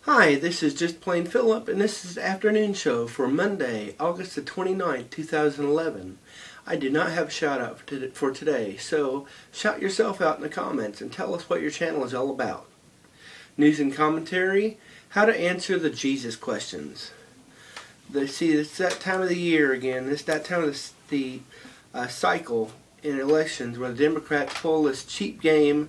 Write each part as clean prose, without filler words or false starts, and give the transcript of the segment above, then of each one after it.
Hi, this is Just Plain Phillip, and this is the afternoon show for Monday, August the 29th, 2011. I do not have a shout out for today, so shout yourself out in the comments and tell us what your channel is all about. News and commentary, how to answer the Jesus questions. See, it's that time of the year again. It's that time of the cycle in elections where the Democrats pull this cheap game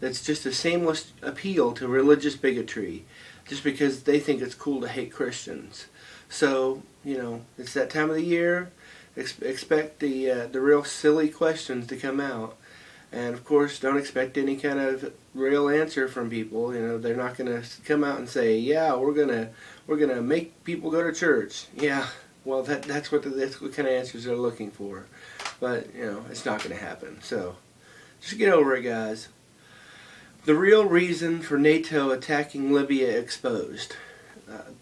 that's just a shameless appeal to religious bigotry, just because they think it's cool to hate Christians. So, it's that time of the year. Expect the real silly questions to come out. And of course, don't expect any kind of real answer from people. They're not going to come out and say, "Yeah, we're gonna make people go to church." Yeah, well, that's what kind of answers they're looking for. But it's not going to happen. So just get over it, guys. The real reason for NATO attacking Libya exposed.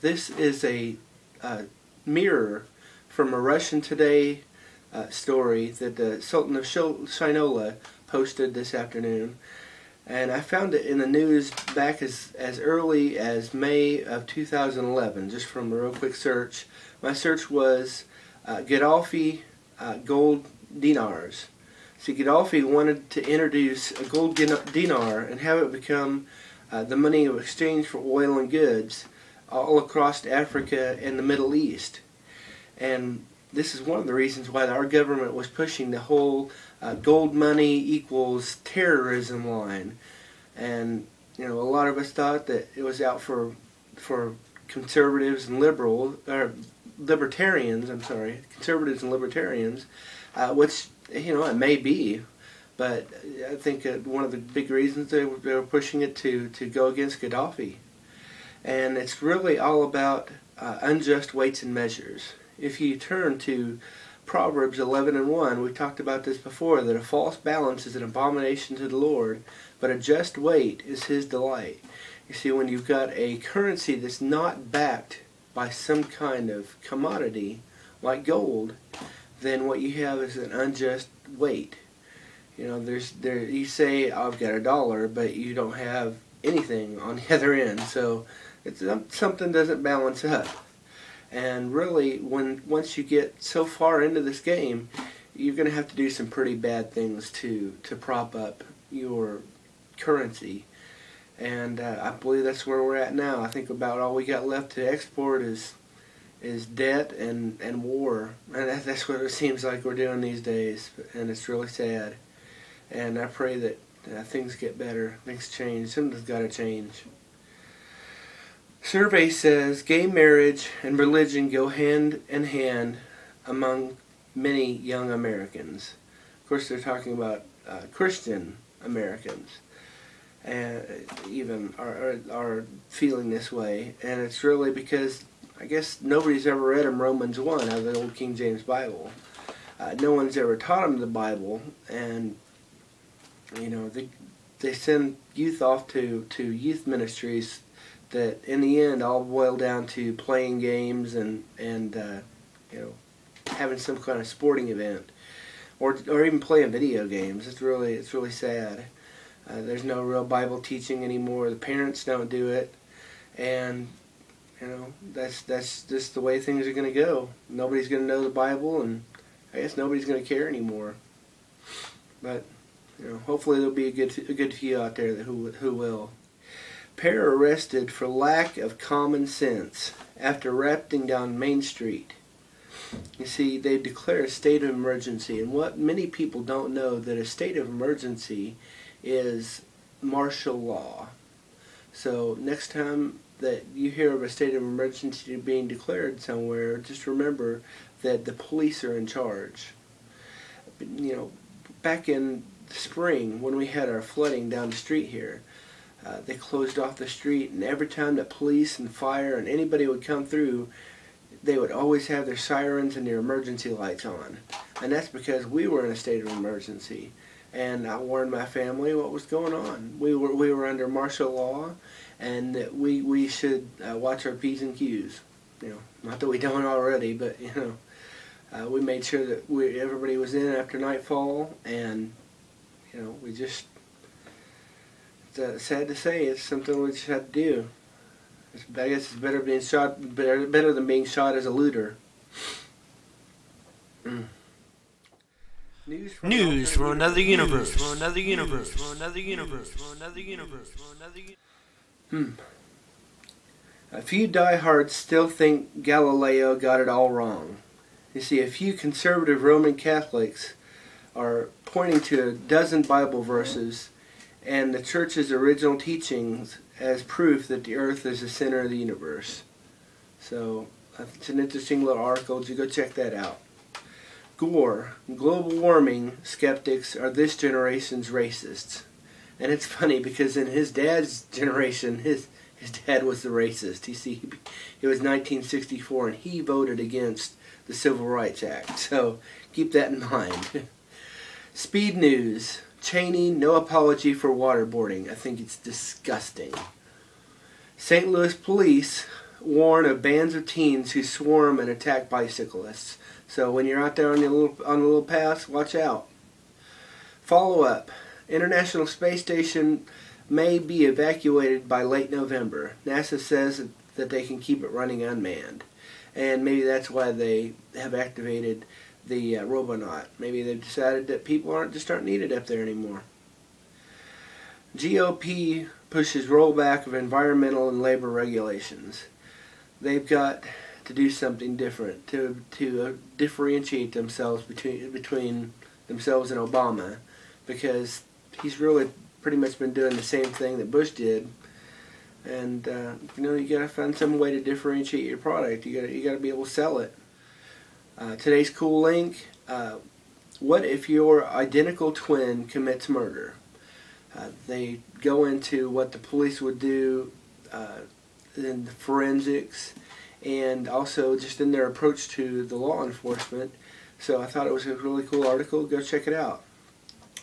This is a mirror from a Russian Today story that the Sultan of CHENEY posted this afternoon, and I found it in the news back as early as May of 2011, just from a real quick search. My search was Gaddafi gold dinars. See, Gaddafi wanted to introduce a gold dinar and have it become the money of exchange for oil and goods all across Africa and the Middle East. And this is one of the reasons why our government was pushing the whole gold money equals terrorism line. And a lot of us thought that it was out for conservatives and libertarians. I'm sorry, conservatives and libertarians, which it may be, but I think one of the big reasons they were pushing it to go against Gaddafi. And it's really all about unjust weights and measures. If you turn to Proverbs 11:1, we talked about this before, that a false balance is an abomination to the Lord, but a just weight is His delight. You see, when you've got a currency that's not backed by some kind of commodity, like gold, then what you have is an unjust weight. You say, "I've got $1," but you don't have anything on the other end, so something doesn't balance up. And really, once you get so far into this game, you're going to have to do some pretty bad things to prop up your currency. And I believe that's where we're at now. I think about all we got left to export is debt and war. And that's what it seems like we're doing these days. And it's really sad. And I pray that things get better, things change. Something's got to change. Survey says gay marriage and religion go hand in hand among many young Americans. Of course, they're talking about Christian Americans, and even are feeling this way. And it's really because I guess nobody's ever read them Romans 1 out of the old King James Bible. No one's ever taught them the Bible, and they send youth off to youth ministries that in the end all boil down to playing games and having some kind of sporting event, or even playing video games. It's really sad. There's no real Bible teaching anymore. The parents don't do it, and that's just the way things are going to go. Nobody's going to know the Bible, and I guess nobody's going to care anymore. But hopefully there'll be a good few out there who will. Pair arrested for lack of common sense after rafting down Main Street. You see, they declare a state of emergency, and what many people don't know, that a state of emergency is martial law. So next time that you hear of a state of emergency being declared somewhere, just remember that the police are in charge. Back in the spring when we had our flooding down the street here, they closed off the street, and every time that police and fire and anybody would come through, they would always have their sirens and their emergency lights on. And that's because we were in a state of emergency. And I warned my family what was going on. We were under martial law, and that we should watch our P's and Q's. Not that we don't already, but we made sure that everybody was in after nightfall, and we just. Sad to say, it's something we just had to do. I guess it's better than being shot as a looter. News from another universe. A few diehards still think Galileo got it all wrong. You see, a few conservative Roman Catholics are pointing to a dozen Bible verses and the Church's original teachings as proof that the earth is the center of the universe. So, it's an interesting little article. You go check that out. Gore, global warming skeptics are this generation's racists. And it's funny because in his dad's generation, his dad was the racist. You see, it was 1964 and he voted against the Civil Rights Act. So keep that in mind. Speed news. CHENEY, no apology for waterboarding. I think it's disgusting. St. Louis police warn of bands of teens who swarm and attack bicyclists. So when you're out there on the little paths, watch out. FOLLOWUP. International Space Station may be evacuated by late November. NASA says that they can keep it running unmanned. And maybe that's why they have activated the Robonaut. Maybe they've decided that people just aren't needed up there anymore. GOP pushes rollback of environmental and labor regulations. They've got to do something different to differentiate themselves between themselves and Obama, because he's really pretty much been doing the same thing that Bush did. And you got to find some way to differentiate your product. You got to be able to sell it. Today's cool link: what if your identical twin commits murder? They go into what the police would do in the forensics, and also just in their approach to the law enforcement. So I thought it was a really cool article. Go check it out.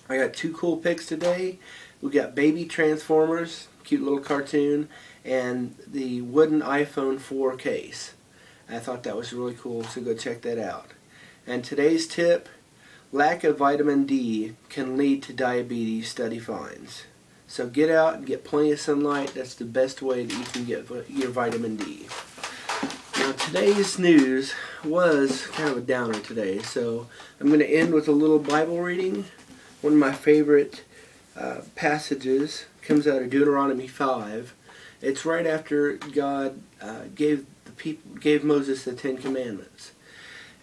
I got two cool picks today. We got baby Transformers, cute little cartoon, and the wooden iPhone 4 case. I thought that was really cool, so go check that out. And today's tip: lack of vitamin D can lead to diabetes, study finds. So get out and get plenty of sunlight. That's the best way that you can get your vitamin D. Now today's news was kind of a downer today, so I'm going to end with a little Bible reading. One of my favorite passages comes out of Deuteronomy 5. It's right after God gave Moses the Ten Commandments,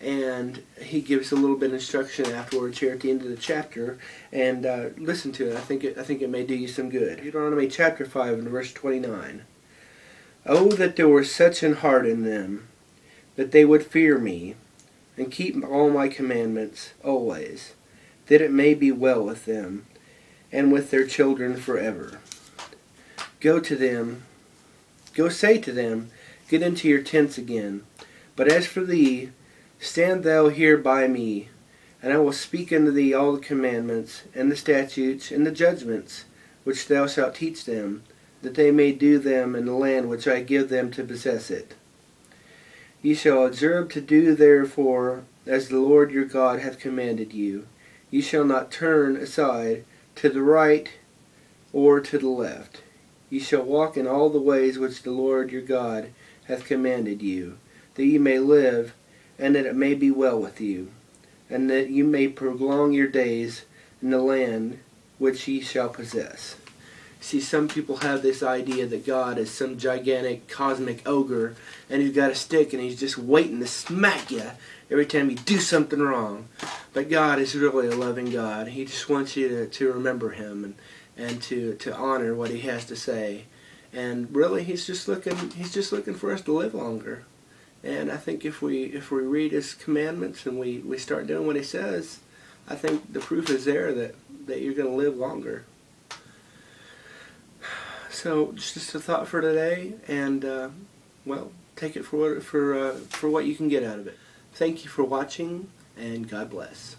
and he gives a little bit of instruction afterwards here at the end of the chapter. And listen to it. I think it may do you some good. Deuteronomy chapter 5 and verse 29. Oh, that there were such an heart in them, that they would fear me, and keep all my commandments always, that it may be well with them, and with their children forever. Go say to them, get into your tents again. But as for thee, stand thou here by me, and I will speak unto thee all the commandments, and the statutes, and the judgments, which thou shalt teach them, that they may do them in the land which I give them to possess it. Ye shall observe to do therefore as the Lord your God hath commanded you. Ye shall not turn aside to the right or to the left. Ye shall walk in all the ways which the Lord your God hath commanded you, that ye may live, and that it may be well with you, and that you may prolong your days in the land which ye shall possess. See, some people have this idea that God is some gigantic cosmic ogre, and he's got a stick and he's just waiting to smack you every time you do something wrong. But God is really a loving God. He just wants you to remember him and to honor what he has to say. And really, he's just looking for us to live longer. And I think if we read his commandments and we start doing what he says, I think the proof is there that you're going to live longer. So just a thought for today, and well, take it for what you can get out of it. Thank you for watching, and God bless.